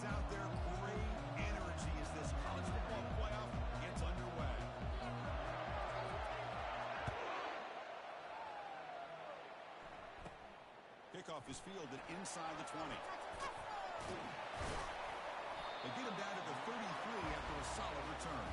out there. Great energy as this college football playoff gets underway. Kickoff is fielded inside the 20. They get him down to the 33 after a solid return.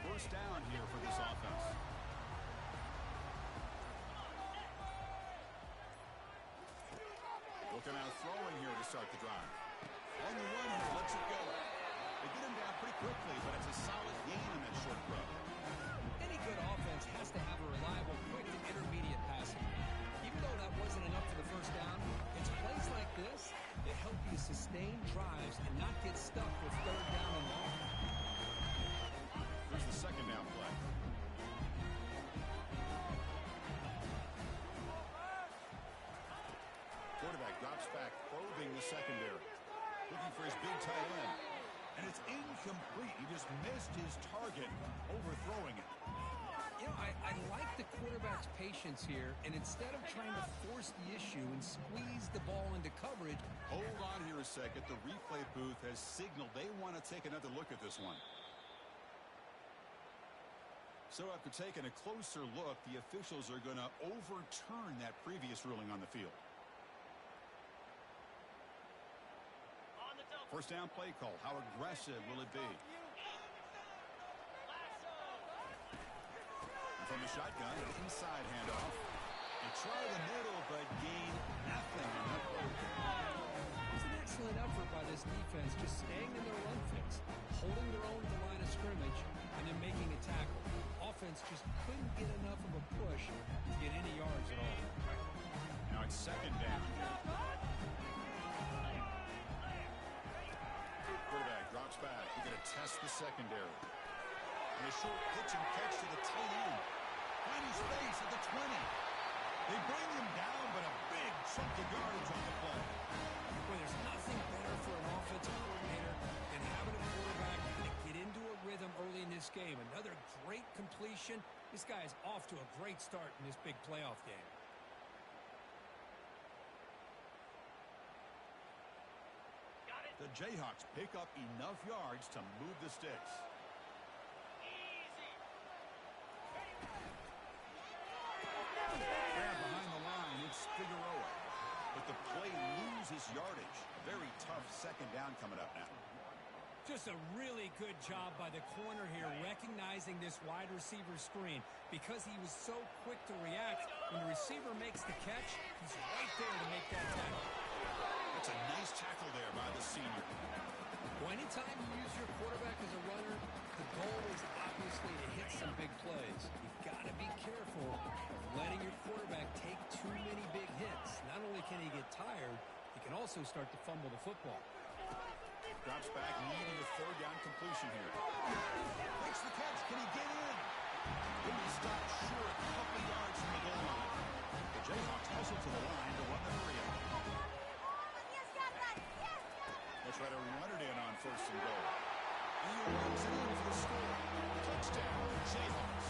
First down here for this offense. Looking out throwing here to start the drive. On the run here, lets it go. They get him down pretty quickly, but it's a solid gain in that short throw. Any good offense has to have a reliable, quick to intermediate passing. Even though that wasn't enough for the first down, it's plays like this that help you sustain drives and not get stuck with third down and long. Here's the second down play. Quarterback drops back, probing the secondary. Looking for his big tight end. And it's incomplete. He just missed his target, overthrowing it. You know, I like the quarterback's patience here, and instead of trying to force the issue and squeeze the ball into coverage. Hold on here a second. The replay booth has signaled they want to take another look at this one. So after taking a closer look, the officials are going to overturn that previous ruling on the field. First down play call. How aggressive will it be? And from the shotgun, an inside handoff. They try the middle, but gain nothing on that play. It's an excellent effort by this defense, just staying in their run fix, holding their own at the line of scrimmage, and then making a tackle. Offense just couldn't get enough of a push to get any yards at all. Now it's second down here. Quarterback drops back. We're going to test the secondary. And a short pitch and catch to the tight end. Find his face at the 20. They bring him down, but a big chunk of yardage on the play. Boy, there's nothing better for an offensive coordinator than having a quarterback to get into a rhythm early in this game. Another great completion. This guy is off to a great start in this big playoff game. The Jayhawks pick up enough yards to move the sticks. Grab behind the line, it's Figueroa. But the play loses yardage. Very tough second down coming up now. Just a really good job by the corner here, recognizing this wide receiver screen. Because he was so quick to react, when the receiver makes the catch, he's right there to make that tackle. That's a nice tackle there by the senior. Well, anytime you use your quarterback as a runner, the goal is obviously to hit some big plays. You've got to be careful of letting your quarterback take too many big hits. Not only can he get tired, he can also start to fumble the football. Drops back, needing a third down completion here. Makes the catch. Can he get in? He'll be stopped short a couple yards from the goal line. The Jayhawks hustle to the line to run the hurry up. They'll try to run it in on first and goal. And he runs it in for the score. Touchdown, Jayhawks.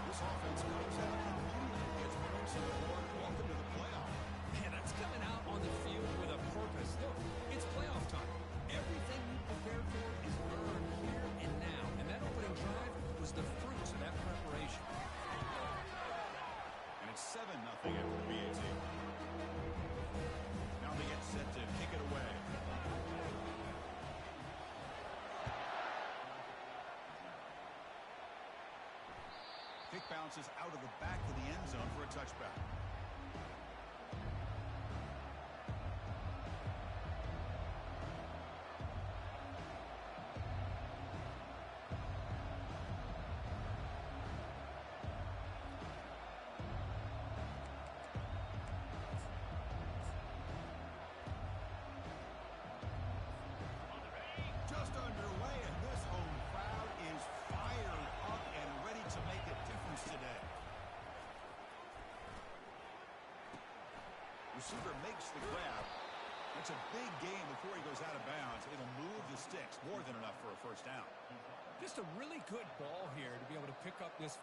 This offense comes out and immediately gets points on the board. Welcome to the playoff. Man, that's coming out on the field with a purpose. Look, it's playoff time. Everything you prepared for is earned here and now. And that opening drive was the fruits of that preparation. And it's 7-0 after the BAT. Now they get set to kick it away. Kick bounces out of the back of the end zone for a touchback. Just underway, and this home crowd is fired up and ready to make a difference today. Receiver makes the grab. That's a big gain before he goes out of bounds. It'll move the sticks, more than enough for a first down. Just a really good ball here to be able to pick up this.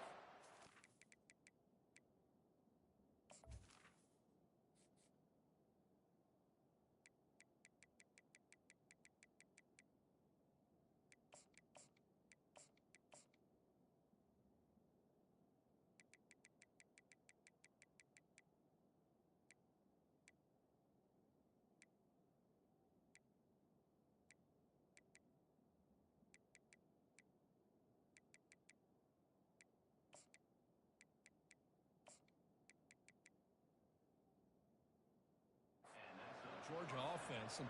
Georgia offense. And,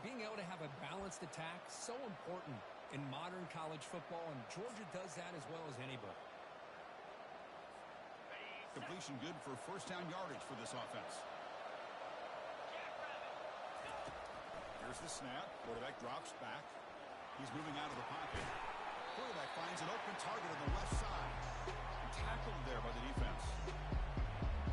being able to have a balanced attack, so important in modern college football, and Georgia does that as well as anybody. Completion good for first down yardage for this offense. Here's the snap. Quarterback drops back. He's moving out of the pocket. Quarterback finds an open target on the left side. Tackled there by the defense.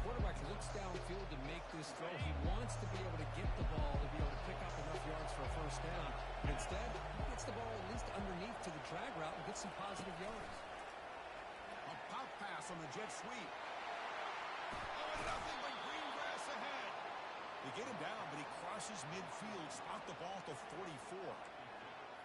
Quarterback looks downfield to make this throw. He wants to be able to get the ball to be able to pick up enough yards for a first down. But instead, he gets the ball at least underneath to the drag route and gets some positive yards. A pop pass on the jet sweep. Oh, and nothing but green grass ahead. They get him down, but he crosses midfield, spot the ball to 44.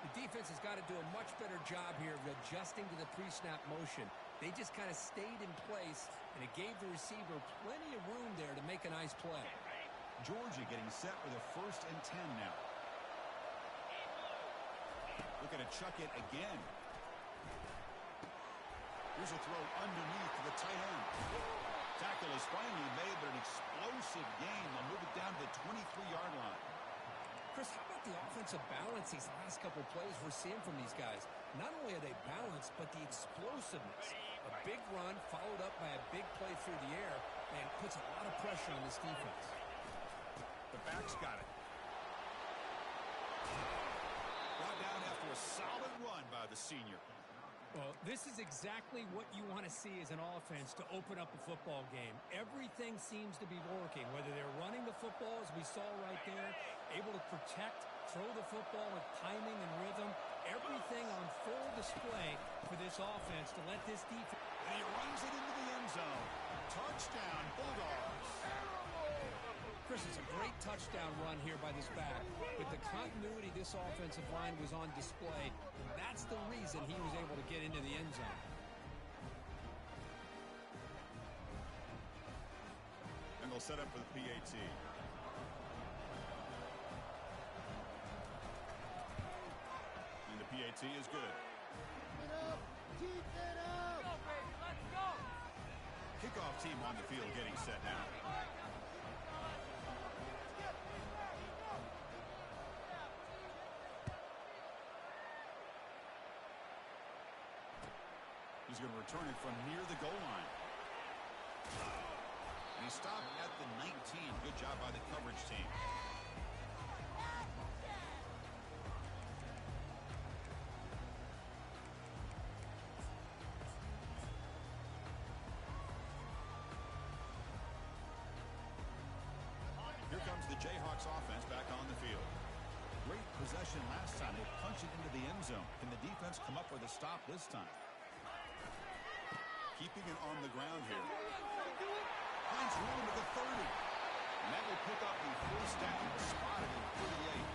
The defense has got to do a much better job here of adjusting to the pre-snap motion. They just kind of stayed in place, and it gave the receiver plenty of room there to make a nice play. Georgia getting set for the 1st and 10 now. Looking to chuck it again. Here's a throw underneath to the tight end. Tackle is finally made, but an explosive gain. They'll move it down to the 23-yard line. Chris, how about the offensive balance these last couple plays we're seeing from these guys? Not only are they balanced, but the explosiveness. A big run followed up by a big play through the air, and puts a lot of pressure on this defense. The back's got it. Brought down after a solid run by the senior. Well, this is exactly what you want to see as an offense to open up a football game. Everything seems to be working, whether they're running the football, as we saw right there, able to protect, throw the football with timing and rhythm. Everything on full display for this offense to let this defense. And he runs it into the end zone. Touchdown, Bulldogs. Chris, it's a great touchdown run here by this back. With the continuity this offensive line was on display, that's the reason he was able to get into the end zone. And they'll set up for the PAT. And the PAT is good. Keep it up! Keep it up! Go, baby, let's go! Kickoff team on the field getting set now. He's going to return it from near the goal line. And he stopped at the 19. Good job by the coverage team. Here comes the Jayhawks offense back on the field. Great possession last time. They punched it into the end zone. Can the defense come up with a stop this time? Keeping it on the ground here. Finds room at the 30. And that will pick up the first down, spotted at 38.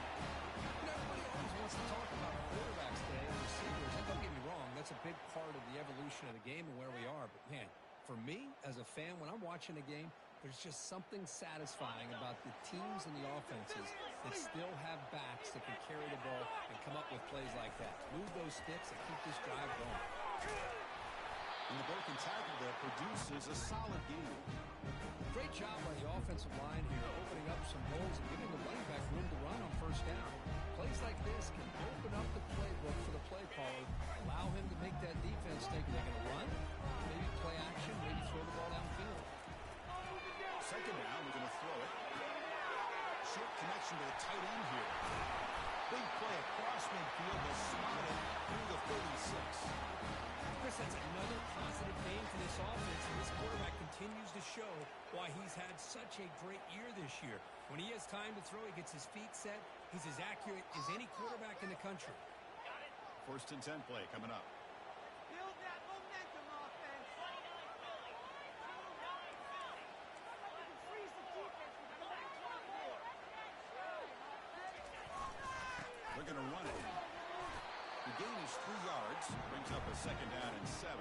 Everybody always wants to talk about quarterbacks today and receivers. And don't get me wrong, that's a big part of the evolution of the game and where we are. But, man, for me, as a fan, when I'm watching a game, there's just something satisfying about the teams and the offenses that still have backs that can carry the ball and come up with plays like that. Move those sticks and keep this drive going. And the broken tackle there produces a solid game. Great job by the offensive line here, opening up some holes and giving the running back room to run on first down. Plays like this can open up the playbook for the play caller, allow him to make that defense think they're going to run, maybe play action, maybe throw the ball downfield. Second down, we're going to throw it. Short connection to the tight end here. Big play across midfield, was spotted through the 36. Chris, that's another positive game for this offense, and this quarterback continues to show why he's had such a great year this year. When he has time to throw, he gets his feet set. He's as accurate as any quarterback in the country. 1st and 10 play coming up. Build that momentum offense. Freeze the defense with the back 24. They're going to run it. The gain is 3 yards. Brings up a 2nd down and 7.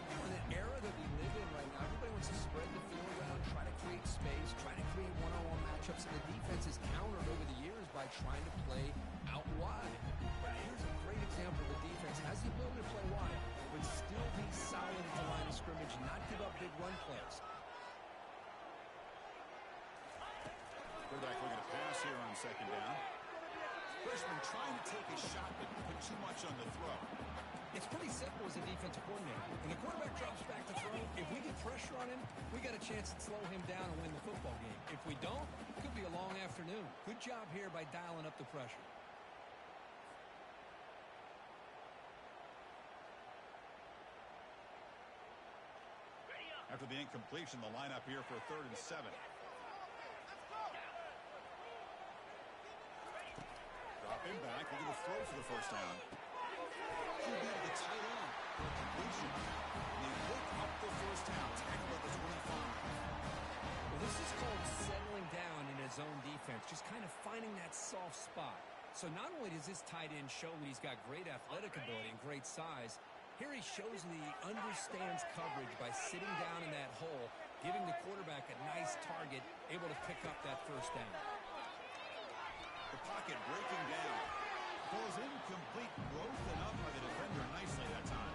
In the era that we live in right now, everybody wants to spread the field around, try to create space, try to create one-on-one matchups, and the defense has countered over the years by trying to play out wide. But here's a great example of a defense has the ability to play wide, but still be solid at the line of scrimmage and not give up big run plays. Quarterback looking to pass here on 2nd down. Freshman trying to take a shot, but put too much on the throw. It's pretty simple as a defensive coordinator. When the quarterback drops back to throw, if we get pressure on him, we got a chance to slow him down and win the football game. If we don't, it could be a long afternoon. Good job here by dialing up the pressure. After the incompletion, the lineup here for 3rd and 7. Drop him back. We're going to throw for the 1st down. QB to the tight end for a completion. And they pick up the 1st down. Tackle at the 25. Well, this is called settling down in his own defense, just kind of finding that soft spot. So not only does this tight end show that he's got great athletic ability and great size, here he shows that he understands coverage by sitting down in that hole, giving the quarterback a nice target, able to pick up that 1st down. The pocket breaking down. Falls incomplete, broken up by the defender nicely that time.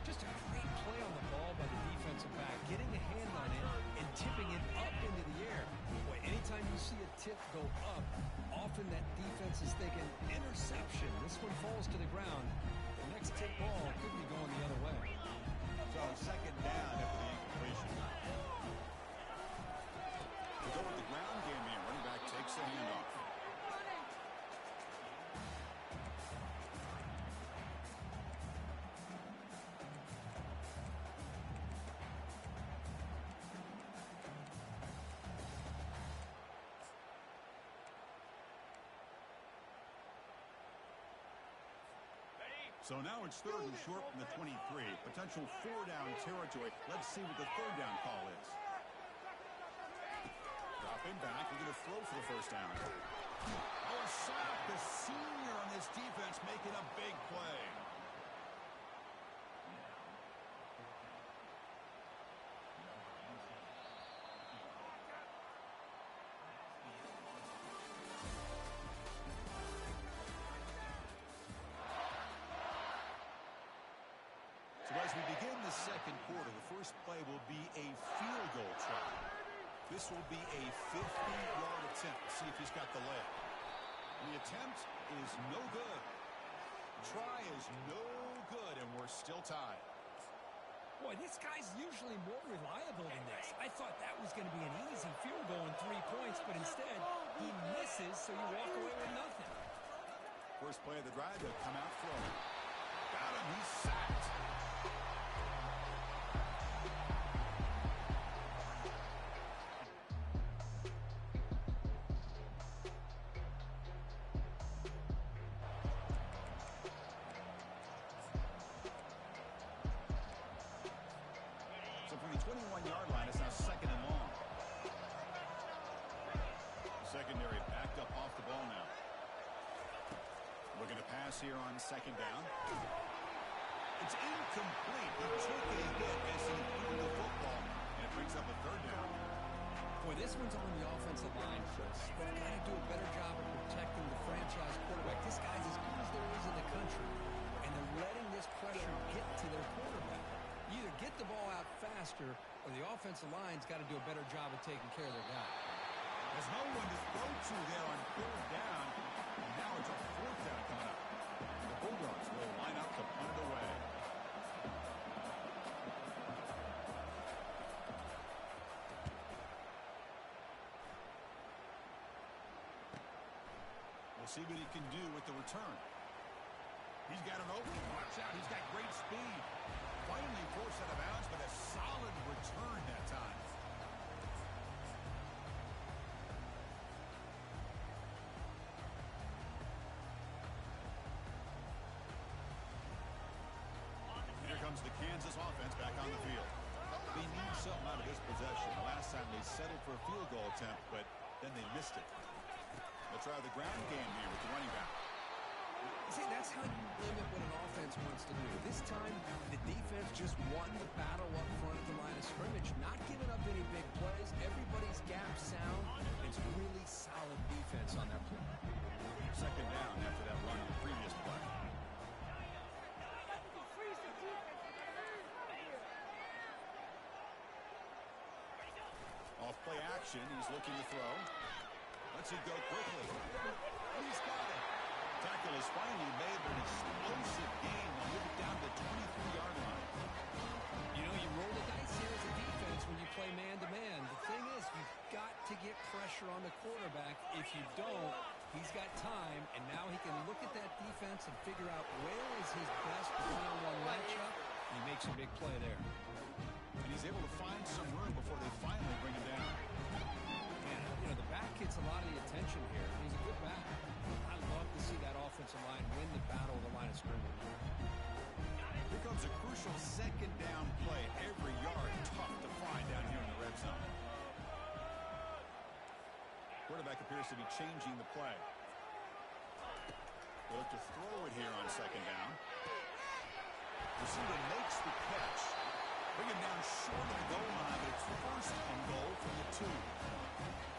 Just a great play on the ball by the defensive back, getting a hand on it and tipping it up into the air. Boy, anytime you see a tip go up, often that defense is thinking interception. This one falls to the ground. The next tip ball could be going the other way. So 2nd down after the incompletion. We'll go with the ground game here. Running back takes the handoff. So now it's 3rd and short from the 23. Potential 4-down territory. Let's see what the 3rd down call is. Dropping back. We're going to throw for the 1st down. Oh, Sapp, the senior on this defense, making a big play. So as we begin the 2nd quarter, the first play will be a field goal try. This will be a 50-yard attempt to see if he's got the leg. The attempt is no good. Try is no good, and we're still tied. Boy, this guy's usually more reliable than this. I thought that was going to be an easy field goal and 3 points, but instead he misses, so you walk away with nothing. First play of the drive, they'll come out throwing. Got him, he's sacked. So from the 21-yard line, it's now 2nd and long. Secondary backed up off the ball now. Looking to pass here on 2nd down. It's incomplete. He took a hit as he threw the football, and it brings up a 3rd down. Boy, this one's on the offensive line, Chris. They've got to do a better job of protecting the franchise quarterback. This guy's as good as there is in the country, and they're letting this pressure get to their quarterback. You either get the ball out faster, or the offensive line's got to do a better job of taking care of their guy. There's no one to throw to there on 3rd down, and now it's a 4th down coming up. The Bulldogs will line up to punt it away. We'll see what he can do with the return. He's got an opening. Watch out. He's got great speed. Finally forced out of bounds, but a solid return that time. Kansas offense back on the field. They need something out of this possession. Last time they settled for a field goal attempt, but then they missed it. They'll try the ground game here with the running back. See, that's how you limit what an offense wants to do. This time, the defense just won the battle up front at the line of scrimmage, not giving up any big plays. Everybody's gap sound. It's really solid defense on that play. Second down after that run in the previous play. Off play action, he's looking to throw. Lets it go quickly. He's got it. Tackle is finally made, but an explosive gain will move it down to the 23-yard line. You know, you roll the dice here as a defense when you play man-to-man. The thing is, you've got to get pressure on the quarterback. If you don't, he's got time, and now he can look at that defense and figure out where is his best one-on-one matchup, and he makes a big play there. And he's able to find some room before they finally bring him down. Man, you know, the back gets a lot of the attention here. He's a good back. I love to see that offensive line win the battle of the line of scrimmage. Here comes a crucial second down play. Every yard tough to find down here in the red zone. Quarterback appears to be changing the play. They look to throw it here on second down. Receiver makes the catch. Bring him down short of the goal line, but it's first and goal from the 2.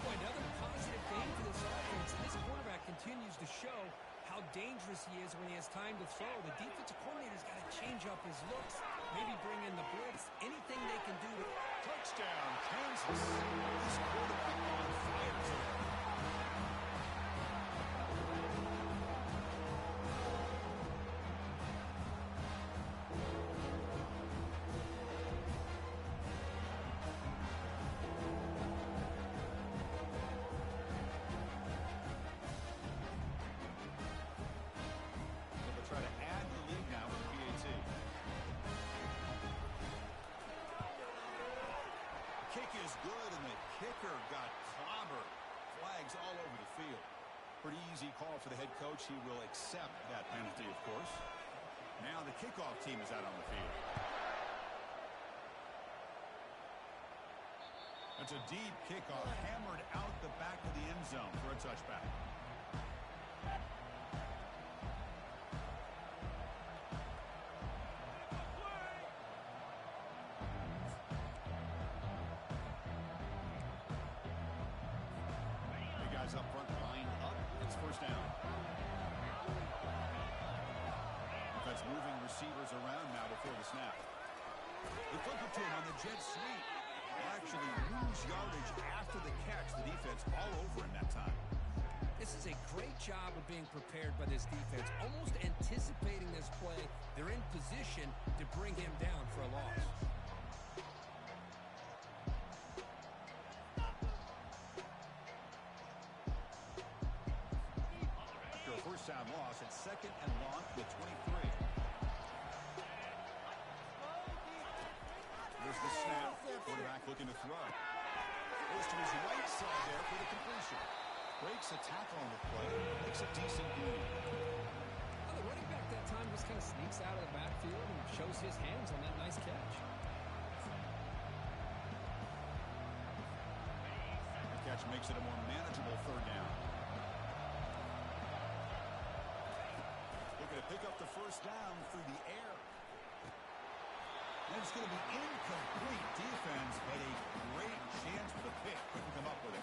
Boy, another positive game for this offense. And this quarterback continues to show how dangerous he is when he has time to throw. The defensive coordinator's got to change up his looks, maybe bring in the blitz, anything they can do to... Touchdown, Kansas. This quarterback on fire today. Try to add the lead now with PAT. Kick is good, and the kicker got clobbered. Flags all over the field. Pretty easy call for the head coach. He will accept that penalty, of course. Now the kickoff team is out on the field. That's a deep kickoff, hammered out the back of the end zone for a touchback. Up front, lined up. It's first down. Defense moving receivers around now before the snap. They flip it to him on the jet sweep. Actually lose yardage after the catch. The defense all over him that time. This is a great job of being prepared by this defense, almost anticipating this play. They're in position to bring him down for a loss. First down loss at second and long to the 23. There's the snap. Quarterback looking to throw. Goes to his right side there for the completion. Breaks a tackle on the play. Makes a decent move. Well, the running back that time just kind of sneaks out of the backfield and shows his hands on that nice catch. The catch makes it a more manageable third down. Looking to pick up the first down through the air. And it's going to be incomplete defense, but a great chance for the pick. Couldn't come up with it.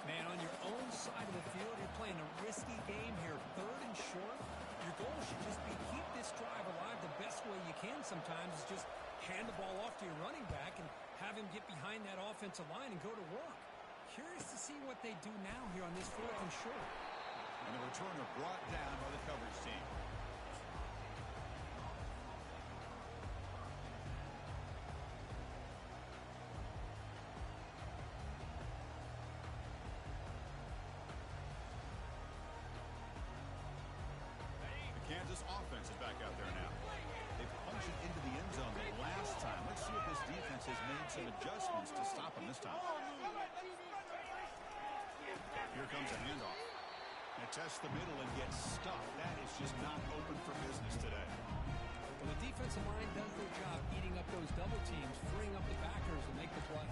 Man, on your own side of the field, you're playing a risky game here. Third and short. Your goal should just be keep this drive alive the best way you can sometimes is just hand the ball off to your running back and have him get behind that offensive line and go to work. Curious to see what they do now here on this fourth and short. And the returner brought down by the coverage team. Kansas offense is back out there now. They punched it into the end zone the last time. Let's see if this defense has made some adjustments to stop them this time. Here comes a handoff. They test the middle and get stuck. That is just not open for business today. Well, the defensive line does their job eating up those double teams, freeing up the backers to make the play.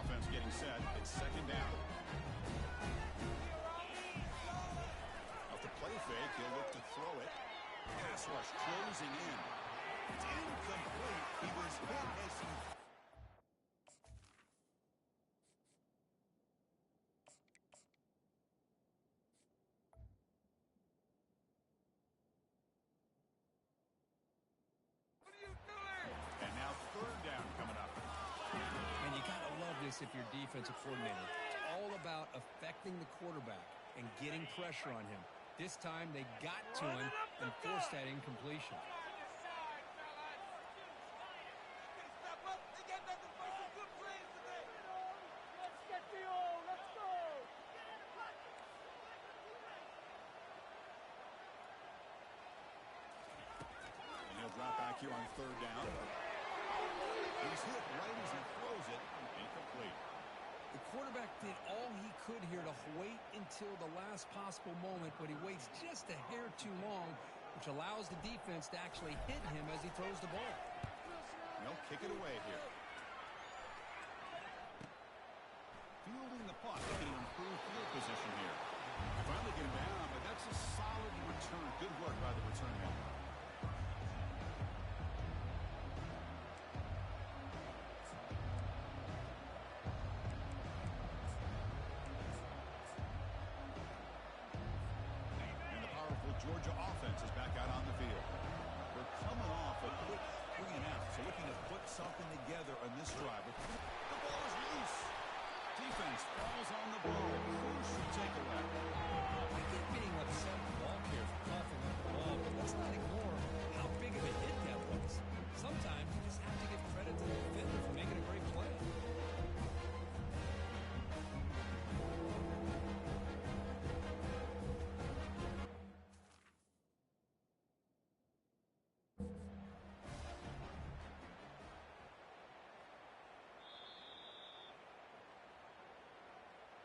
Offense getting set. It's second down. Off the play fake, he'll look to throw it. Pass rush closing in. It's incomplete. He was hit as he... And now third down coming up. And you got to love this if you're defensive coordinator. It's all about affecting the quarterback and getting pressure on him. This time they got to him and forced that incompletion. And he'll drop back here on third down. He's hit right as he throws it. Incomplete. The quarterback did all he could here to wait until the last possible moment, but he waits just a hair too long, which allows the defense to actually hit him as he throws the ball. They'll kick it away here. Fielding the puck, looking at improved field position here. Finally get him down, but that's a solid return. Good work by the return man. Georgia offense is back out on the field. We're coming off a quick 3-and-out, so looking to put something together on this drive. The ball is loose. Defense falls on the ball. Crucial takeaway. I get being upset at the ball here for coughing up the ball, but let's not ignore how big of a hit that was. Sometimes you just have to give credit to the defender for making a great play.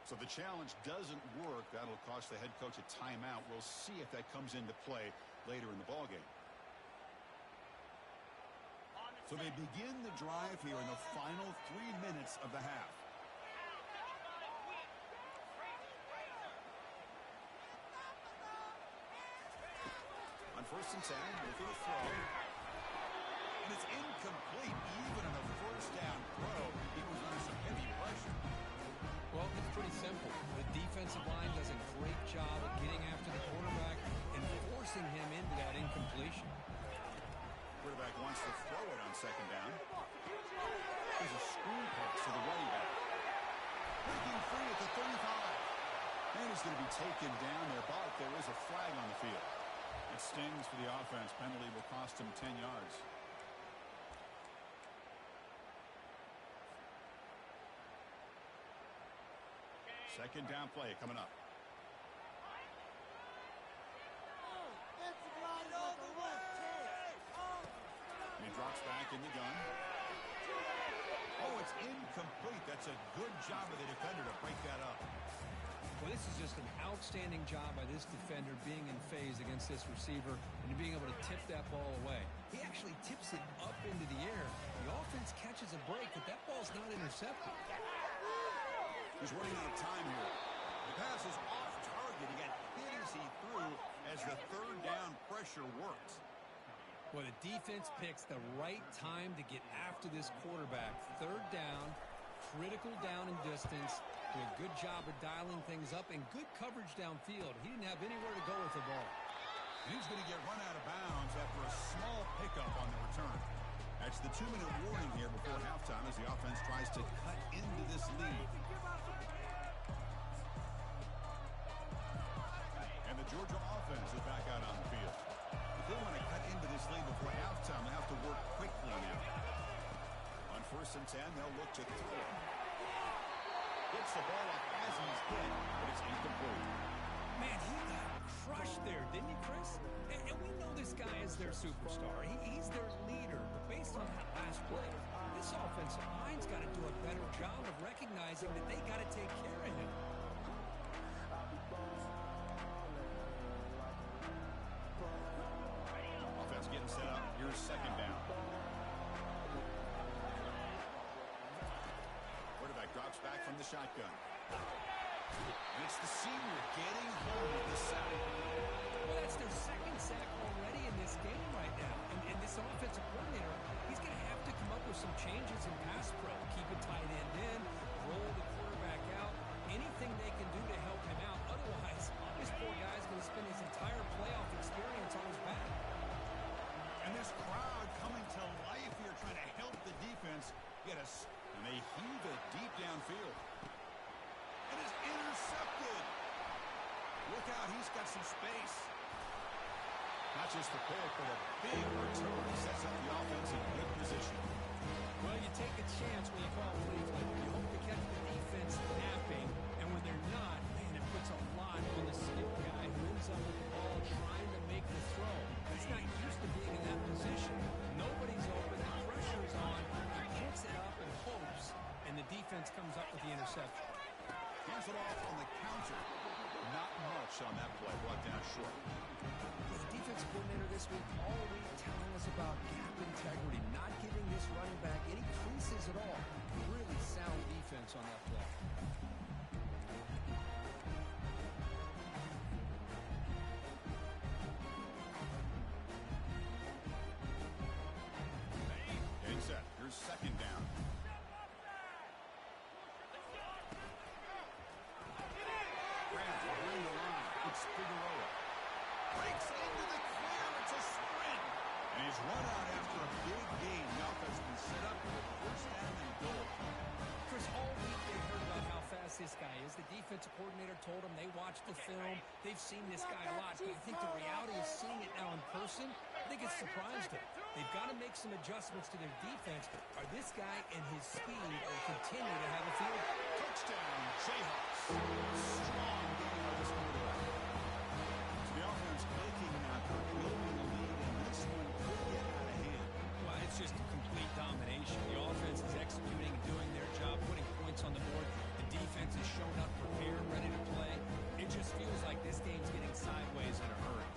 So the challenge doesn't work. That'll cost the head coach a timeout. We'll see if that comes into play later in the ballgame. So they begin the drive here in the final 3 minutes of the half. On first and 10, looking to throw. And it's incomplete. Even on a first down throw, he was under some heavy pressure. Well, it's pretty simple. The defensive line does a great job of getting after the quarterback and forcing him into that incompletion. Quarterback wants to throw it on second down. There's a screen pass to the running back. Breaking free at the 35. And he's going to be taken down there, but there is a flag on the field. It stings for the offense. Penalty will cost him 10 yards. Second down play coming up. And he drops back in the gun. Oh, it's incomplete. That's a good job of the defender to break that up. Well, this is just an outstanding job by this defender being in phase against this receiver and being able to tip that ball away. He actually tips it up into the air. The offense catches a break, but that ball's not intercepted. He's running out of time here. The pass is off target. He got hit as he threw as the third down pressure works. Well, the defense picks the right time to get after this quarterback. Third down, critical down and distance. Do a good job of dialing things up and good coverage downfield. He didn't have anywhere to go with the ball. And he's going to get run out of bounds after a small pickup on the return. That's the 2-minute warning here before halftime as the offense tries to cut into this lead. And the Georgia offense is back out on the field. If they want to cut into this lead before halftime, they have to work quickly now. On first and 10, they'll look to throw it. Gets the ball up as he's hit, but it's incomplete. Man, he got crushed there, didn't he, Chris? And we know this guy is their superstar. He's their leader. But based on that last play, This offensive line's got to do a better job of recognizing that they got to take care of him. Offense getting set up. Here's second down. Quarterback drops back from the shotgun. And it's the senior getting home with the sack. Well, that's their second sack already in this game right now. And this offensive coordinator, he's going to have to come up with some changes in pass pro. Keep a tight end in, roll the quarterback out, anything they can do to help him out. Otherwise, this poor guy's going to spend his entire playoff experience on his back. And this crowd coming to life here trying to help the defense get us. And they heave it deep downfield. It is intercepted. Look out, he's got some space. Not just the pick, but a big return sets up the offense in good position. Well, you take a chance when you call plays like that. You hope to catch the defense napping, and when they're not, man, it puts a lot on the skip guy who ends up with the ball trying to make the throw. He's not used to being in that position. Nobody's open, the pressure's on, he puts it up and hopes, and the defense comes up with the interception. Hands it off on the counter. Not much on that play, brought down short. The defensive coordinator this week all week telling us about gap integrity, not giving this running back any creases at all. Really sound defense on that play. Getting set. Here's second down. Breaks into the clear. It's a sprint. And he's run out after a big gain. The offense has been set up for first down and goal. Chris, all week they heard about how fast this guy is. The defensive coordinator told them they watched the film. They've seen this guy a lot. But I think the reality is seeing it now in person, I think it's surprised them. They've got to make some adjustments to their defense, or this guy and his speed will continue to have a field. Touchdown, Jayhawks. Strong game by this quarterback. So the offense making after building a lead, and this one could get out of hand. Well, it's just a complete domination. The offense is executing and doing their job, putting points on the board. The defense is showing up prepared, ready to play. It just feels like this game's getting sideways in a hurry.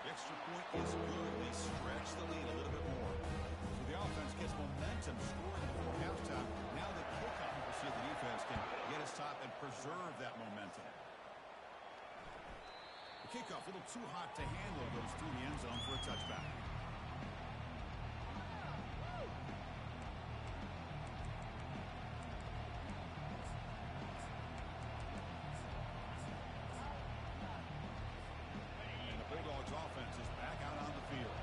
The extra point is good. They stretch the lead a little bit more. So the offense gets momentum scoring before halftime. Now the kickoff. We'll see if the defense can get a stop and preserve that momentum. The kickoff, a little too hot to handle, goes through the end zone for a touchback. And the Bulldogs offense is back out on the field.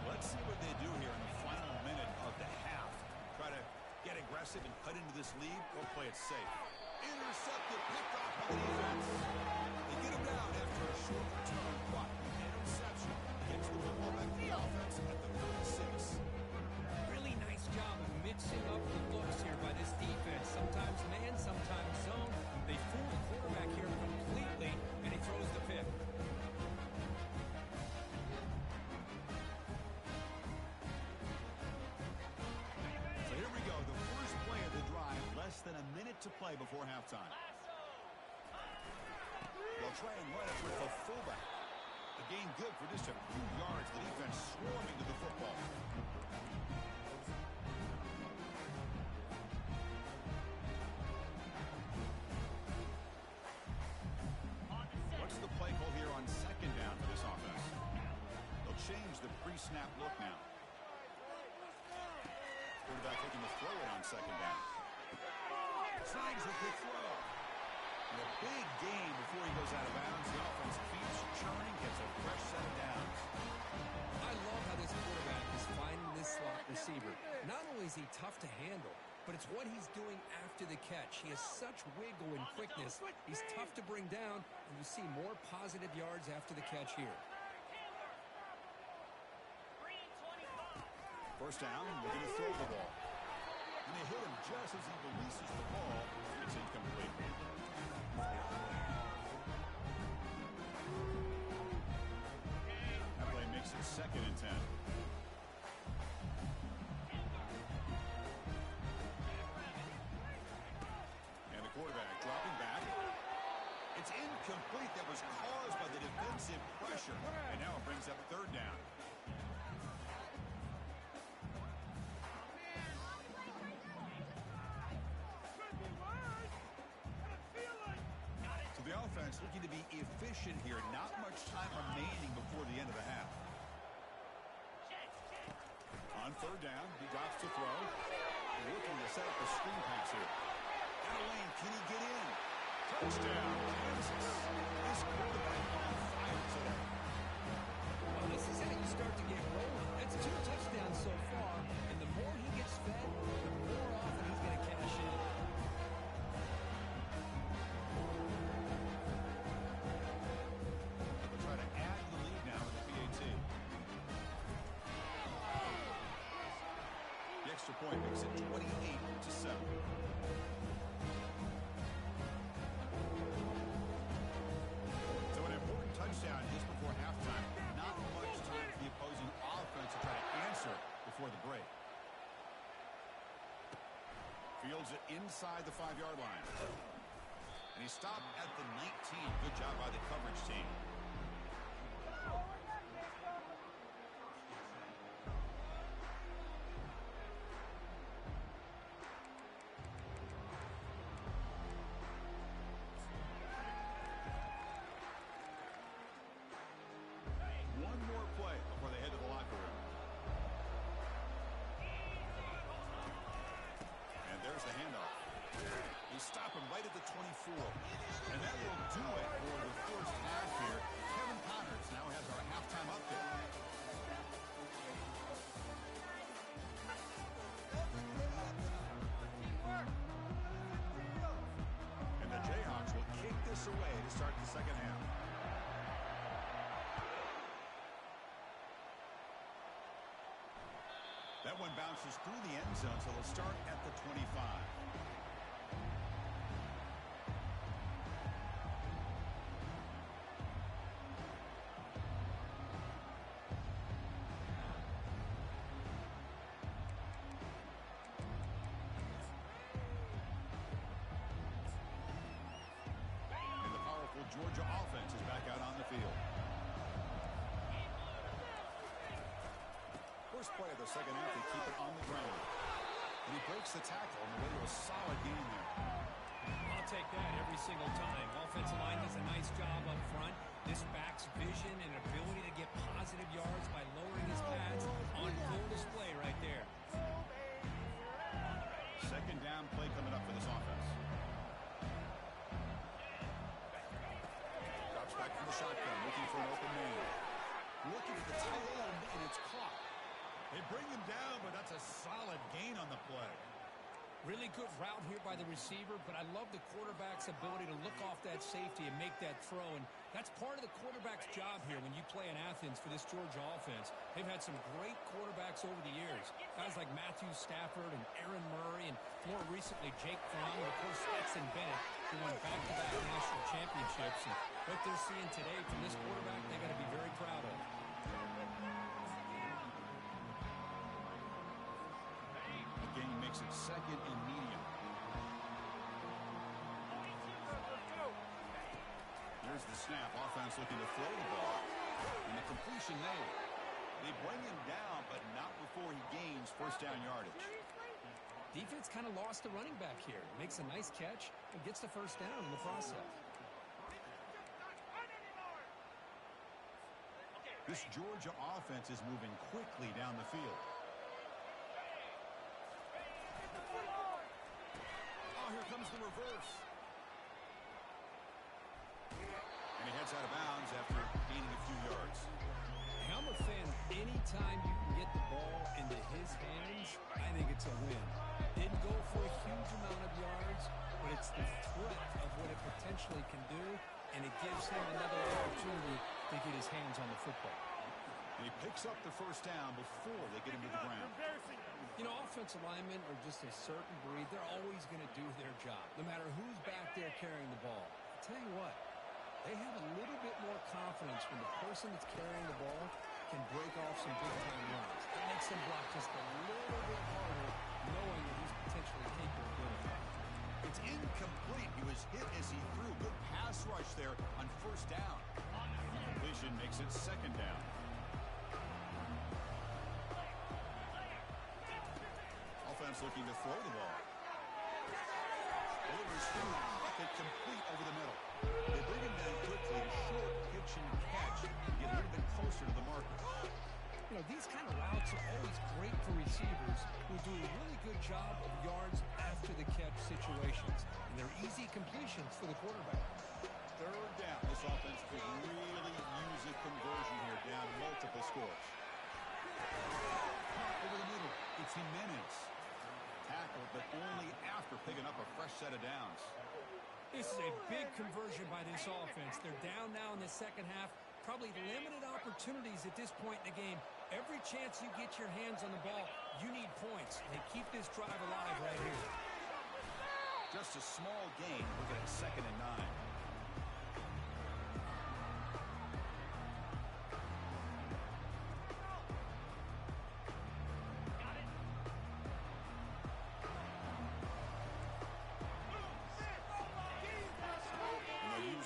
Let's see what they do here in the final minute of the half. Try to get aggressive and cut into this lead or play it safe. Intercepted, picked off by the defense. They get him down after a short return, but an interception gets the football back to the offense at the 36. Really nice job of mixing up the looks here by this defense. Sometimes man, sometimes zone. They fool the quarterback here completely, and he throws the pick. So here we go, the first play of the drive, less than a minute to play before halftime. They'll try and run it with the fullback. A gain good for just a few yards. The defense swarming to the football. What's the play call here on second down for this offense? They'll change the pre-snap look now. Quarterback looking to throw it on second down. Slides with the throw. And a big gain before he goes out of bounds. The offense keeps churning, gets a fresh set of downs. I love how this quarterback is finding this slot receiver. Not only is he tough to handle, but it's what he's doing after the catch. He has such wiggle and quickness. He's tough to bring down, and you see more positive yards after the catch here. First down, looking to throw the ball. And they hit him just as he releases the ball. It's incomplete. That play makes it 2nd and 10. It's incomplete. That was caused by the defensive pressure. And now it brings up third down. So the offense looking to be efficient here. Not much time remaining before the end of the half. On third down, he drops to throw. Looking to set up a screen pass here. Down the lane, can he get in? Touchdown, Kansas. This quarterback on fire today. Well, this is how you start to get rolling. That's 2 touchdowns so far, and the more he gets fed, the more often he's going to cash in. They'll try to add the lead now with the PAT. The extra point makes it 28-7. So an important touchdown just before halftime. Not much time for the opposing offense to try to answer before the break. Fields it inside the 5-yard line. And he stopped at the 19. Good job by the coverage team. One more play before they head to the locker room. And there's the handoff. They stop him right at the 24. And that will do it for the first half here. Kevin Connors now has our halftime update. And the Jayhawks will kick this away to start the second half. That one bounces through the end zone, so they'll start at the 25. And the powerful Georgia offense is back out on the field. First play of the second half, they keep it on the ground. And he breaks the tackle on the way to a solid gain there. I'll take that every single time. Offensive line does a nice job up front. This back's vision and ability to get positive yards by lowering his pads on full display right there. Second down play coming up for this offense. Drops back from the shotgun, looking for an open man. Looking at the tight end, and it's caught. They bring him down, but that's a solid gain on the play. Really good route here by the receiver, but I love the quarterback's ability to look off that safety and make that throw. And that's part of the quarterback's job here when you play in Athens for this Georgia offense. They've had some great quarterbacks over the years. Guys like Matthew Stafford and Aaron Murray and more recently Jake Fromm and, of course, Stetson Bennett, who won back-to-back national championships. And what they're seeing today from this quarterback, they got to be very proud of. Gain makes it second and medium. Here's the snap. Offense looking to throw the ball. And the completion made. They bring him down, but not before he gains first down yardage. Defense kind of lost the running back here. Makes a nice catch and gets the first down in the process. This Georgia offense is moving quickly down the field. Oh, here comes the reverse. And he heads out of bounds after gaining a few yards. I'm a fan. Anytime you can get the ball into his hands, I think it's a win. Didn't go for a huge amount of yards, but it's the threat of what it potentially can do, and it gives him another opportunity to get his hands on the football. And he picks up the first down before they get him to the ground. You know, offensive linemen are just a certain breed. They're always going to do their job, no matter who's back there carrying the ball. I'll tell you what, they have a little bit more confidence when the person that's carrying the ball can break off some big-time runs. It makes them block just a little bit harder, knowing that he's potentially capable of doing it. It's incomplete. He was hit as he threw. Good pass pass rush there on first down. Completion makes it second down. Offense looking to throw the ball. Delivers through the pocket, complete over the middle. They bring him down quickly, short pitch and catch, to get a little bit closer to the marker. You know, these kind of routes are always great for receivers who do a really good job of yards after the catch situations. And they're easy completions for the quarterback. Third down. This offense could really use a conversion here, down multiple scores. Over the middle, it's Jimenez. Tackle, but only after picking up a fresh set of downs. This is a big conversion by this offense. They're down now in the second half. Probably limited opportunities at this point in the game. Every chance you get your hands on the ball, you need points. They keep this drive alive right here. Just a small gain. Look at it, 2nd and 9.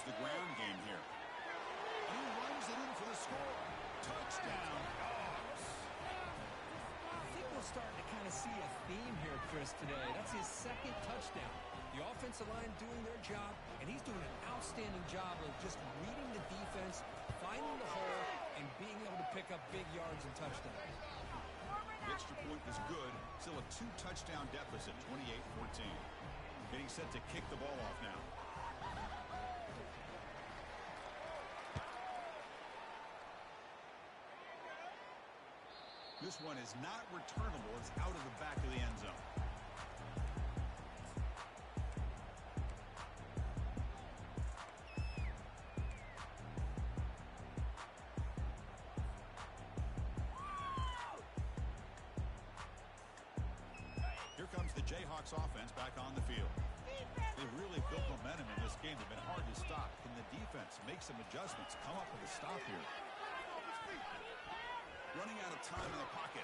The ground game here. And he runs it in for the score. Touchdown, Dogs. I think we're starting to kind of see a theme here, Chris, today. That's his 2nd touchdown. The offensive line doing their job, and he's doing an outstanding job of just reading the defense, finding the hole, and being able to pick up big yards and touchdowns. The extra point is good. Still a 2-touchdown deficit, 28-14. Getting set to kick the ball off now. This one is not returnable. It's out of the back of the end zone. Here comes the Jayhawks offense back on the field. They've really built momentum in this game. They've been hard to stop. Can the defense make some adjustments, come up with a stop here? Running out of time in the pocket.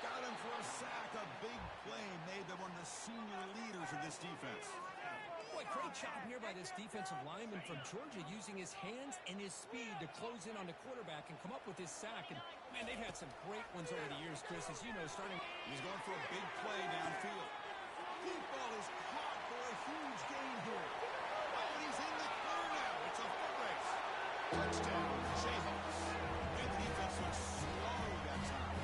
Got him for a sack. A big play made by one of the senior leaders of this defense. Boy, great job here by this defensive lineman from Georgia using his hands and his speed to close in on the quarterback and come up with this sack. And, man, they've had some great ones over the years, Chris, as you know, starting. He's going for a big play downfield. Deep ball is caught for a huge gain here. Oh, and he's in the clear now. It's a foot race. Touchdown, Jayhawks. And the defense looks slow that time.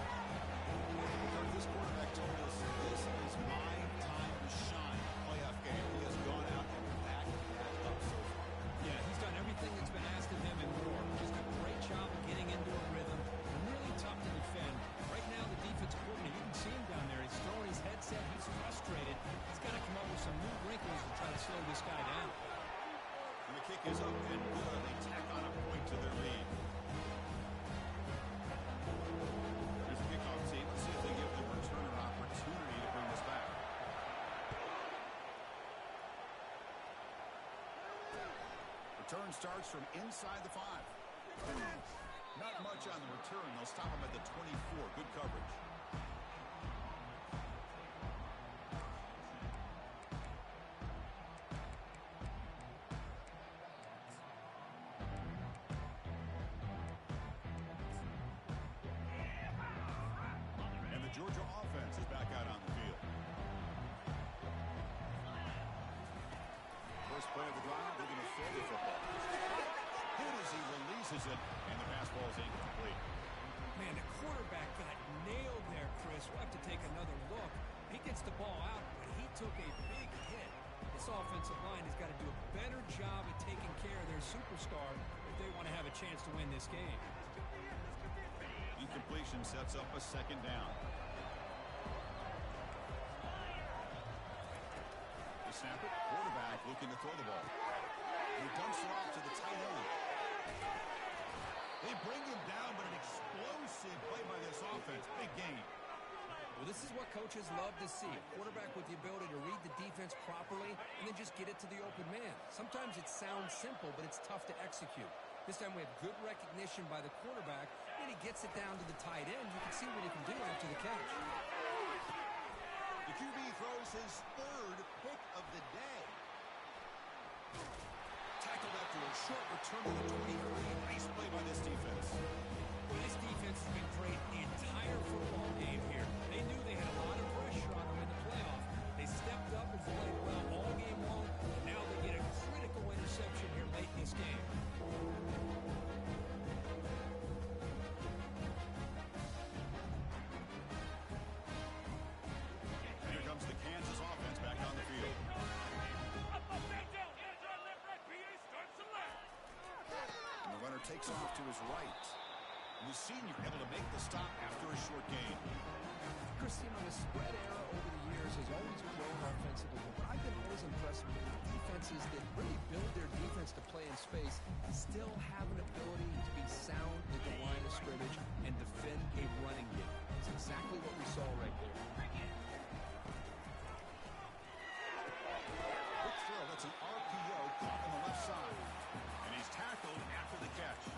This quarterback told us this is my time to shine. Playoff game. He has gone out and backed that up so far. Yeah, he's done everything that's been asked of him and more. Just a great job of getting into a rhythm. Really tough to defend. Right now, the defense coordinator, you can see him down there. He's throwing his headset. He's frustrated. He's got to come up with some new wrinkles to try to slow this guy down. And the kick is up and good. They tack on a point to their lead. Here's the kickoff team. Let's see if they give the returner an opportunity to bring this back. Return starts from inside the 5. Not much on the return. They'll stop him at the 24. Good coverage. And the Georgia offense is back out on the field. First play of the drive, they're going to throw the football. Good as he releases it, and the pass ball is incomplete. Man, the quarterback got nailed there, Chris. We'll have to take another look. He gets the ball out, but he took a big hit. This offensive line has got to do a better job at taking care of their superstar if they want to have a chance to win this game. Incompletion sets up a 2nd down. They snap it. Quarterback looking to throw the ball. He dumps it off to the tight end. They bring him down, but an explosive play by this offense. Big game. Well, this is what coaches love to see. A quarterback with the ability to read the defense properly and then just get it to the open man. Sometimes it sounds simple, but it's tough to execute. This time we have good recognition by the quarterback, and he gets it down to the tight end. You can see what he can do after the catch. The QB throws his 3rd pick of the day. Tackled at short return to the 23. Nice play by this defense. Well, this defense has been great the entire football game here. They knew they had a lot of pressure on them in the playoff. They stepped up and played well all game long, and now they get a critical interception here late in this game. Here comes the Kansas offense back on the field. And the runner takes off to his right. And the senior able to make the stop after a short gain. Chris, the spread era over the years has always grown offensively, but I've been always impressed with defenses that really build their defense to play in space, still have an ability to be sound at the line of scrimmage and defend a running game. It's exactly what we saw right there. Quick throw, that's an RPO caught on the left side. And he's tackled after the catch.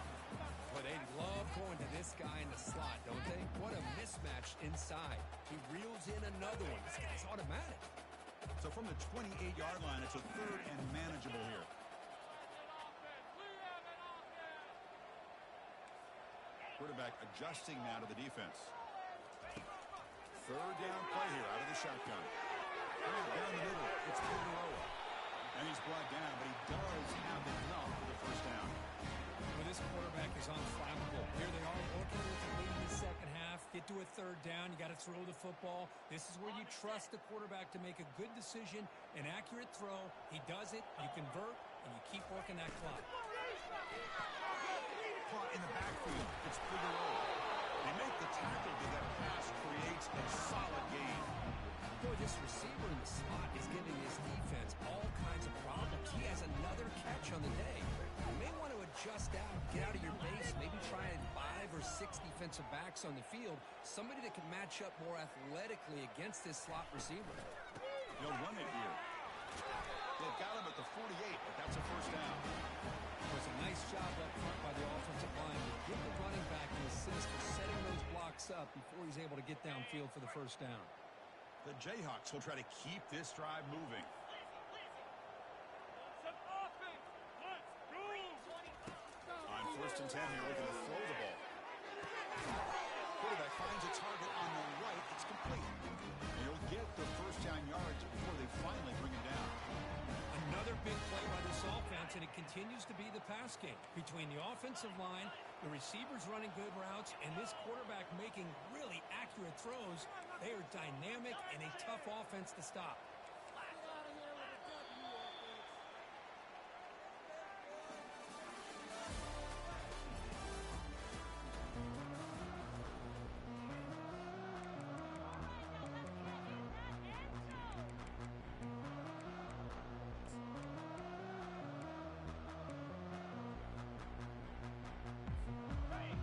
Well, they love going to this guy in the slot, don't they? What a mismatch inside. He reels in another one. This guy's automatic. So from the 28-yard line, it's a third and manageable here. Quarterback adjusting now to the defense. Third down play here out of the shotgun. Down the middle, it's Figueroa. And he's brought down, but he does have enough for the first down. Well, this quarterback is unflappable. Here they are working with the lead in the second half. Get to a third down. You got to throw the football. This is where you trust the quarterback to make a good decision, an accurate throw. He does it, you convert, and you keep working that clock. Caught in the backfield, it's Figueroa. They make the tackle, but that pass creates a solid gain. Boy, this receiver in the slot is giving his defense all kinds of problems. He has another catch on the day. You may want to adjust out, get out of your base, maybe try 5 or 6 defensive backs on the field, somebody that can match up more athletically against this slot receiver. They'll run it here. They've got him at the 48, but that's a first down. It was a nice job up front by the offensive line to give the running back an assist for setting those blocks up before he's able to get downfield for the first down. The Jayhawks will try to keep this drive moving. On first and 10 here, looking to throw the ball. Quarterback finds a target on the right. It's complete. And he'll get the first down yards before they finally bring him down. Another big play by this offense, and it continues to be the pass game. Between the offensive line, the receivers running good routes, and this quarterback making really accurate throws, they are dynamic and a tough offense to stop.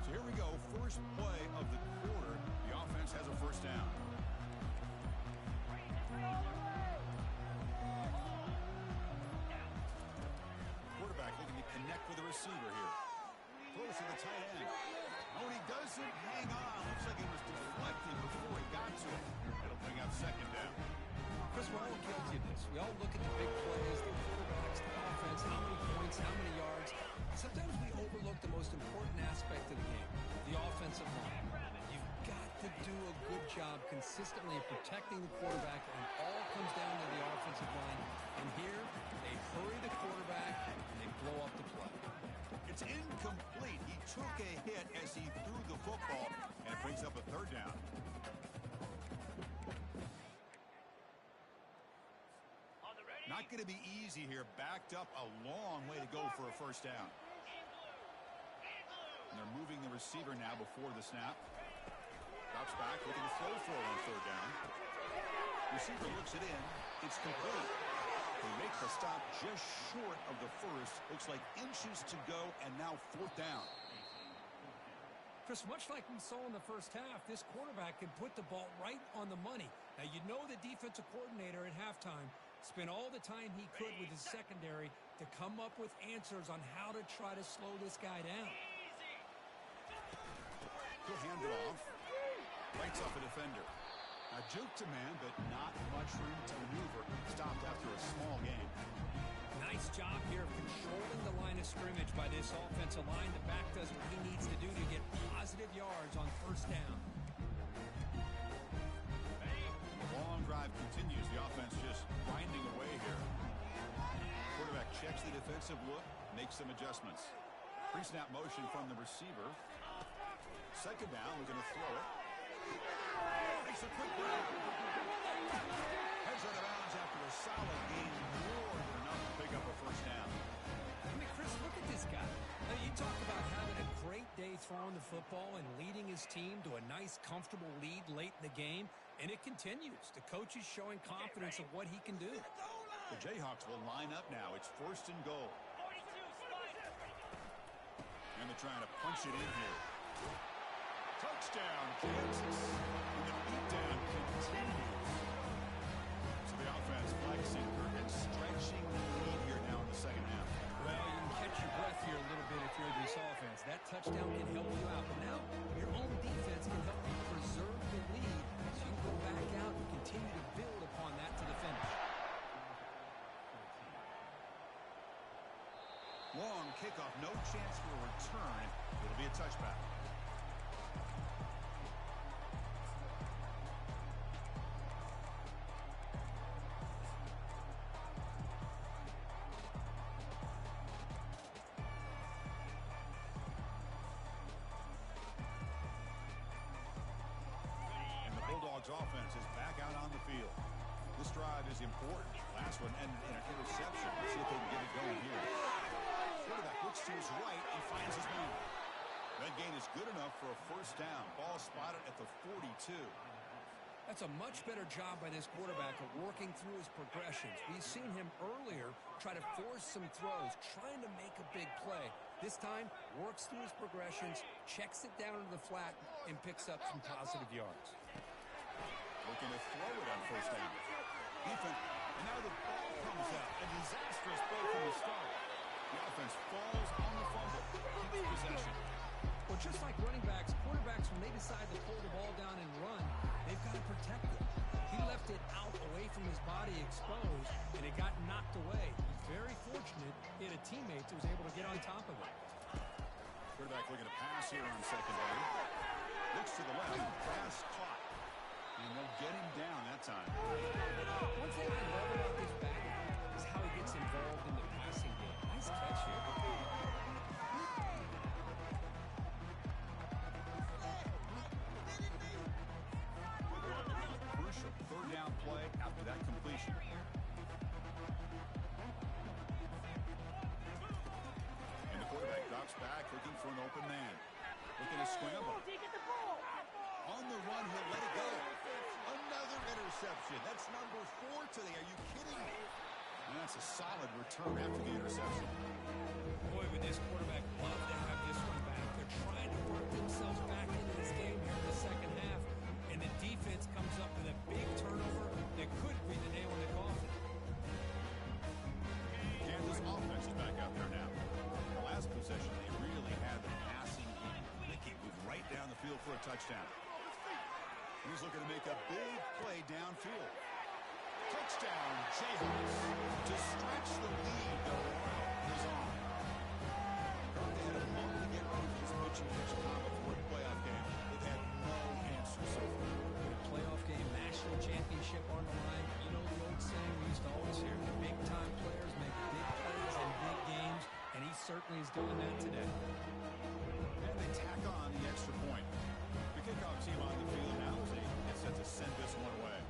So here we go, first play of the quarter. The offense has a first down. Quarterback looking to connect with the receiver here. Throws to the tight end. Oh, and he doesn't hang on. Looks like he was deflected before he got to him. It'll bring up second down. Chris, we're all guilty of this. We all look at the big plays, the quarterbacks, the offense, how many points, how many yards. Sometimes we overlook the most important aspect of the game, the offensive line. You've got to do a good job consistently of protecting the quarterback, and it all comes down to the offensive line. And here, they hurry the quarterback, and they blow up the play. It's incomplete. He took a hit as he threw the football, and it brings up a third down. Not going to be easy here. Backed up a long way to go for a first down. And they're moving the receiver now before the snap. Drops back, looking to throw for it on third down. Receiver looks it in. It's complete. They make the stop just short of the first. Looks like inches to go, and now fourth down. Chris, much like we saw in the first half, this quarterback can put the ball right on the money. Now, you know the defensive coordinator at halftime spent all the time he could with his secondary to come up with answers on how to try to slow this guy down. He'll hand it off. Lights up a defender. A juke to man, but not much room to maneuver. Stopped after a small gain. Nice job here of controlling the line of of scrimmage by this offensive line. The back does what he needs to do to get positive yards on first down. The long drive continues. The offense just grinding away here. Quarterback checks the defensive look, makes some adjustments. Pre-snap motion from the receiver. Second down, we're going to throw it. Makes a quick break. Heads out of bounds after a solid game. More than enough to pick up a first down. I mean, Chris, look at this guy. Now, you talk about having a great day throwing the football and leading his team to a nice, comfortable lead late in the game, and it continues. The coach is showing confidence of what he can do. The Jayhawks will line up now. It's first and goal. And they're trying to punch it in here. Touchdown, Kansas. And the beatdown continues. So the offense flexing and stretching the lead here now in the second half. Well, you can catch your breath here a little bit if you're this offense. That touchdown can help you out. But now your own defense can help you preserve the lead so you can go back out and continue to build upon that to the finish. Long kickoff, no chance for a return. It'll be a touchback. And the Bulldogs offense is back out on the field. This drive is important. Last one ended in an interception. Let's see if they can get it going here. Quarterback looks to his right and finds his man. That gain is good enough for a first down. Ball spotted at the 42. That's a much better job by this quarterback of working through his progressions. We've seen him earlier try to force some throws, trying to make a big play. This time, works through his progressions, checks it down into the flat, and picks up some positive yards. Looking to throw it on first down. Defense, and now the ball comes out. A disastrous play from the start. The offense falls on the fumble. Keeps possession. Well, just like running backs, quarterbacks, when they decide to pull the ball down and run, they've got to protect it. He left it out away from his body exposed, and it got knocked away. He's very fortunate he had a teammate that was able to get on top of it. Quarterback looking to pass here on second down. Looks to the left. Pass caught. And they'll get him down that time. One thing I love about this back is how he gets involved in the passing game. Nice catch here. Crucial third down play after that completion. And the quarterback drops back looking for an open man. Looking to scramble. On the run, he'll let it go. Another interception. That's number 4 today. Are you kidding me? And that's a solid return after the interception. Boy, would this quarterback love to have this one back. They're trying to work themselves back into this game here in the second half. And the defense comes up with a big turnover that could be the nail in the coffin. Kansas offense is back out there now. The last possession, they really had the passing game. They keep moving right down the field for a touchdown. He's looking to make a big play downfield. Touchdown, Jayhawks. To stretch the lead, the route is on. They had a month to get ready for this pitching pitch combo for the playoff game. They've had no answer so far. Playoff game, national championship on the line. You know the old saying we used to always hear, the big-time players make big plays in big games, and he certainly is doing that today. And they tack on the extra point. The kickoff team on the field now as they get set to send this one away.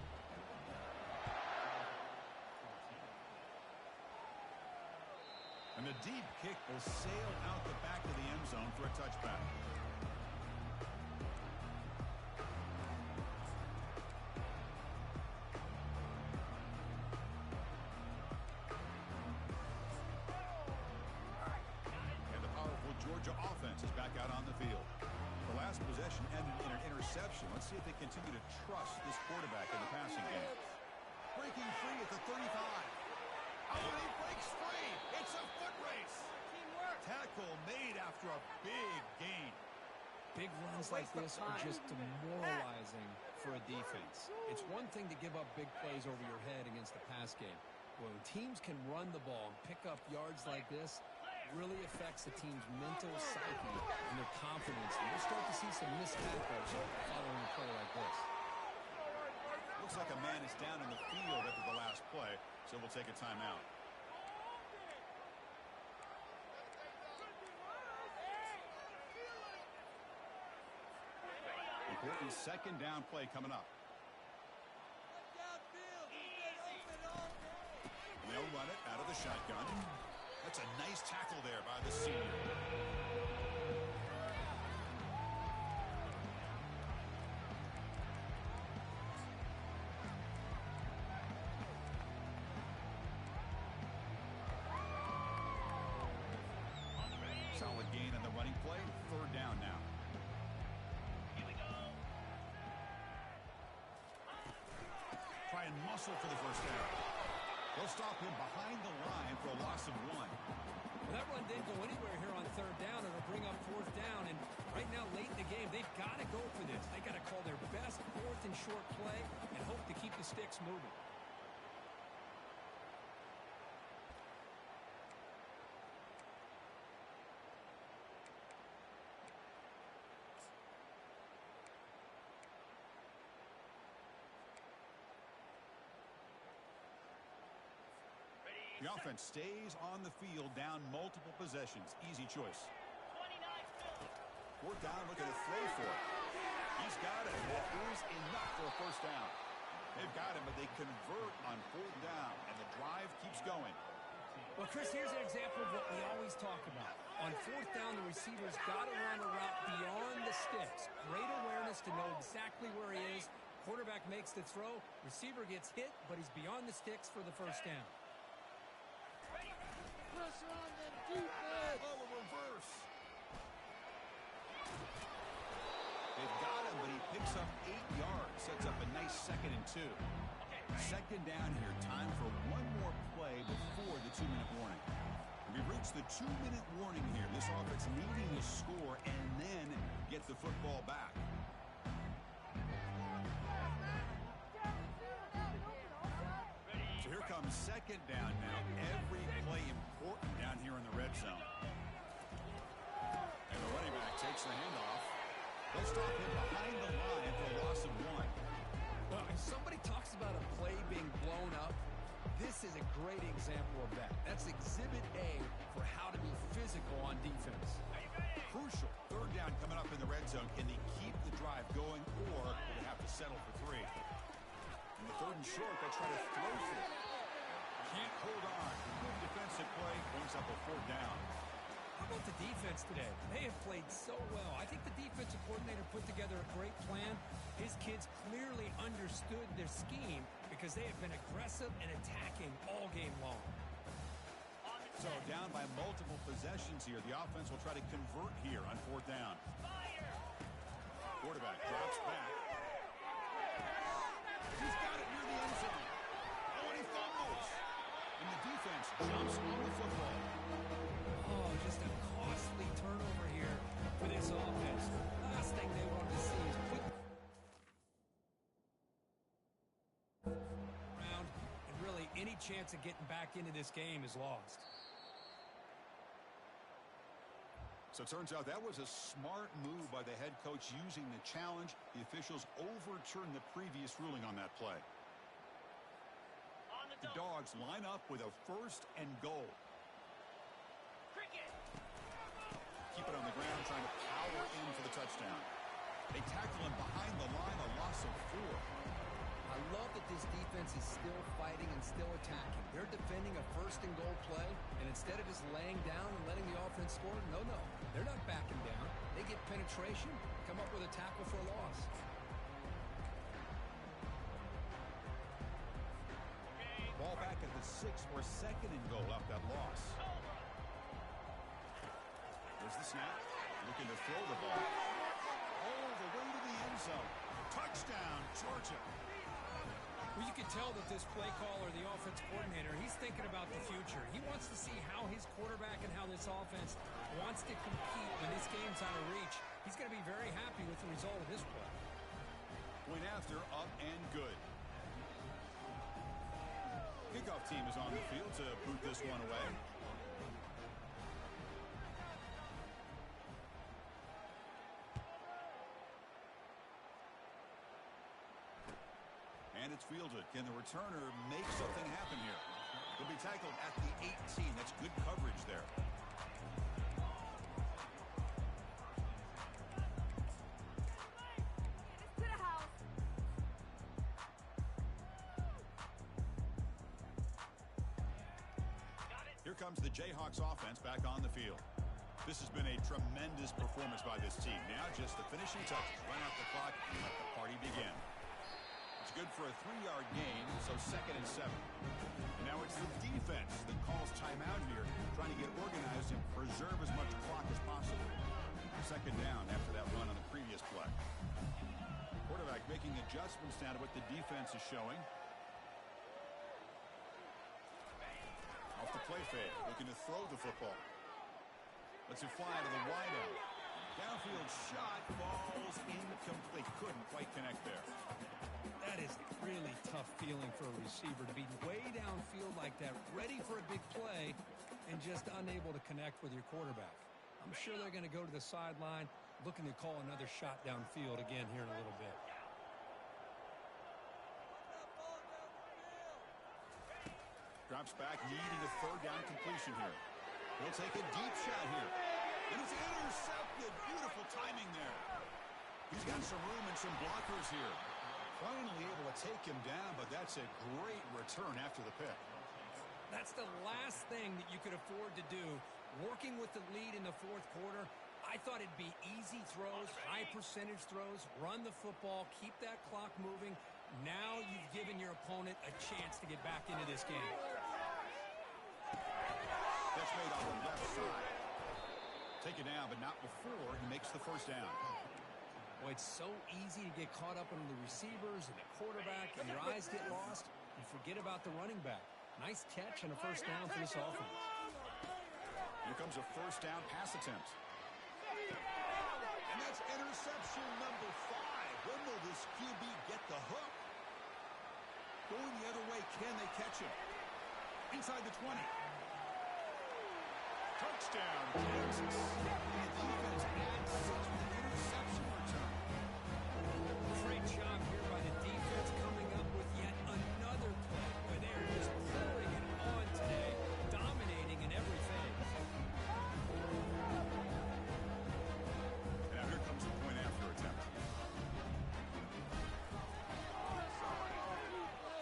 And the deep kick will sail out the back of the end zone for a touchback. And the powerful Georgia offense is back out on the field. The last possession ended in an interception. Let's see if they continue to trust this quarterback in the passing game. Breaking free at the 35. Oh, he breaks free. It's a foot race. Tackle made after a big gain. Big runs like this are just demoralizing for a defense. It's one thing to give up big plays over your head against the pass game. When teams can run the ball and pick up yards like this, really affects the team's mental psyche and their confidence. And we'll start to see some missed tackles following a play like this. Looks like a man is down in the field after the last play, so we'll take a timeout. Important second down play coming up. They'll run it out of the shotgun. That's a nice tackle there by the senior. Solid gain on the running play. Third down now. Try and muscle for the first down. They'll stop him behind the line for a loss of 1. Well, that run didn't go anywhere here on third down. It'll bring up fourth down. And right now, late in the game, they've got to go for this. They've got to call their best fourth and short play and hope to keep the sticks moving. The offense stays on the field, down multiple possessions. Easy choice. Fourth down, looking to throw for it. He's got it. That is enough for a first down. They've got him, but they convert on fourth down, and the drive keeps going. Well, Chris, here's an example of what we always talk about. On fourth down, the receiver's got to run a route beyond the sticks. Great awareness to know exactly where he is. Quarterback makes the throw. Receiver gets hit, but he's beyond the sticks for the first down. Pressure on them defense. Oh, a reverse. They've got him, but he picks up 8 yards. Sets up a nice 2nd and 2. Second down here. Time for one more play before the 2-minute warning. We've reached the 2-minute warning here. This offense needing to score and then get the football back. So here comes second down now. Every play important down here in the red zone. And the running back takes the handoff. They'll stop him behind the line for a loss of 1. Well, if somebody talks about a play being blown up, this is a great example of that. That's exhibit A for how to be physical on defense. Crucial. Third down coming up in the red zone. Can they keep the drive going, or will they have to settle for 3? In the third and short, they'll try to throw for it. Can't hold on. Good defensive play brings up a fourth down. How about the defense today? They have played so well. I think the defensive coordinator put together a great plan. His kids clearly understood their scheme because they have been aggressive and attacking all game long. So down by multiple possessions here. The offense will try to convert here on fourth down. Quarterback drops back. He's got it near the end zone. Oh, and he fumbles. And the defense jumps on the football. Oh, just a costly turnover here for this offense. Last thing they wanted to see is put around, and really any chance of getting back into this game is lost. So it turns out that was a smart move by the head coach using the challenge. The officials overturned the previous ruling on that play. The Dogs line up with a 1st and goal. Keep it on the ground, trying to power in for the touchdown. They tackle him behind the line, a loss of 4. I love that this defense is still fighting and still attacking. They're defending a 1st and goal play, and instead of just laying down and letting the offense score, no. They're not backing down. They get penetration, come up with a tackle for a loss. Ball back at the 6 for a 2nd and goal off that loss. There's the snap. Looking to throw the ball. All the way to the end zone. Touchdown, Georgia. Well, you can tell that this play caller, the offense coordinator, he's thinking about the future. He wants to see how his quarterback and how this offense wants to compete when this game's out of reach. He's going to be very happy with the result of this play. Point after, up and good. Kickoff team is on the field to boot this one away. and it's fielded. Can the returner make something happen here? He'll be tackled at the 18. That's good coverage there. To the house. Here comes the Jayhawks offense back on the field. This has been a tremendous performance by this team. Now just the finishing touches. Run out the clock and let the party begin. It's good for a 3-yard gain, so 2nd and 7. And now it's the defense that calls timeout here, trying to get organized and preserve as much clock as possible. 2nd down after that run on the previous play. Quarterback making adjustments now to what the defense is showing. Off the play fake, looking to throw the football. Lets it fly to the wideout. Downfield shot falls incomplete. Couldn't quite connect there. That is a really tough feeling for a receiver to be way downfield like that, ready for a big play, and just unable to connect with your quarterback. I'm sure they're going to go to the sideline, looking to call another shot downfield again here in a little bit. Drops back, needing a 3rd down completion here. He'll take a deep shot here. And it's intercepted. Beautiful timing there. He's got some room and some blockers here. Finally able to take him down, but that's a great return after the pick. That's the last thing that you could afford to do. Working with the lead in the 4th quarter, I thought it'd be easy throws, high percentage throws, run the football, keep that clock moving. Now you've given your opponent a chance to get back into this game. That's made on the left side. Taken down, but not before he makes the 1st down. Boy, it's so easy to get caught up in the receivers and the quarterback, and your eyes get lost. You forget about the running back. Nice catch and a 1st down for this offense. Here comes a 1st down pass attempt. And that's interception number 5. When will this QB get the hook? Going the other way, can they catch him? Inside the 20. Touchdown, Kansas. And the defense adds 6 with an interception return. Great job here by the defense coming up with yet another play where they're just pouring it on today, dominating in every phase. Now here comes a point after attempt.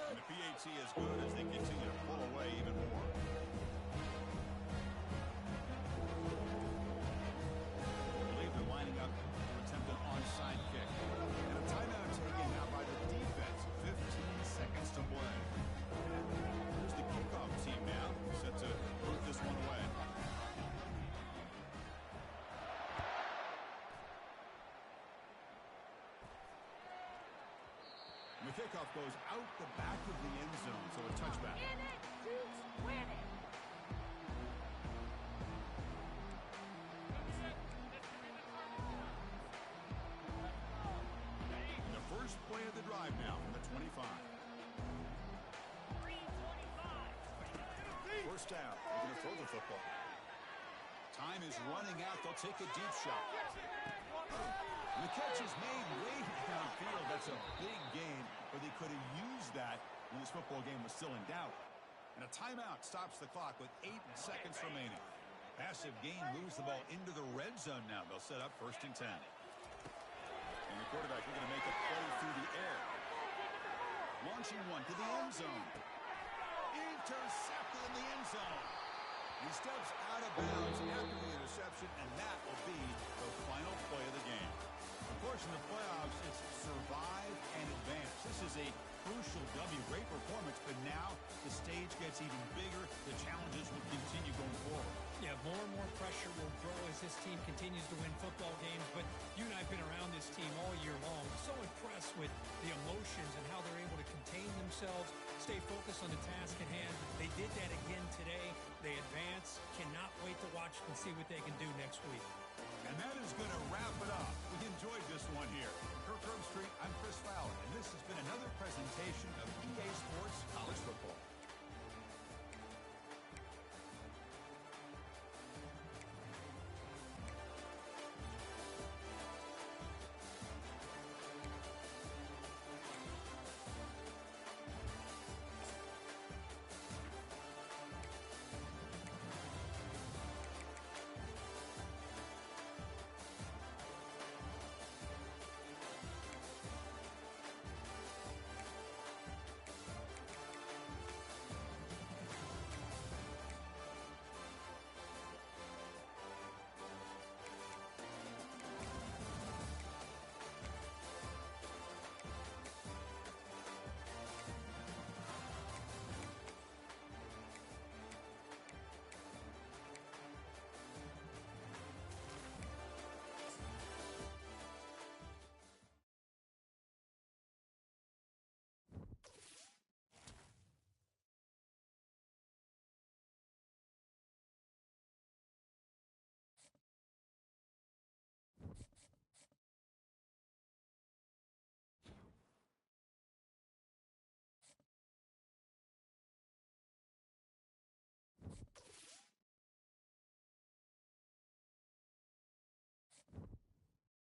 And the PAT is good as they continue to pull away even more. I believe they're lining up to attempt an onside kick. And a timeout taken now by the defense. 15 seconds to play. Here's the kickoff team now, set to put this one away. And the kickoff goes out the back of the end zone, so a touchback. In it, Dukes, win it. The first play of the drive now from the 25. 1st down. They're going to throw the football. Time is running out. They'll take a deep shot. And the catch is made way downfield. That's a big gain, but they could have used that when this football game was still in doubt. And a timeout stops the clock with 8 seconds remaining. Passive gain moves the ball into the red zone now. They'll set up 1st and 10. And the quarterback looking to make a play through the air. Launching one to the end zone. Intercepted in the end zone. He steps out of bounds after the interception, and that will be the final play of the game. Of course, in the playoffs, it's survive and advance. This is a crucial W. Great performance, but now the stage gets even bigger. The challenges will continue going forward. Yeah, more and more pressure will grow as this team continues to win football games, but you and I have been around this team all year long. So impressed with the emotions and how they're able to contain themselves, stay focused on the task at hand. They did that again today. They advance. Cannot wait to watch and see what they can do next week. And that is going to wrap it up. We enjoyed this one here. From Kirk Street, I'm Chris Fowler, and this has been another presentation of EA Sports College Football.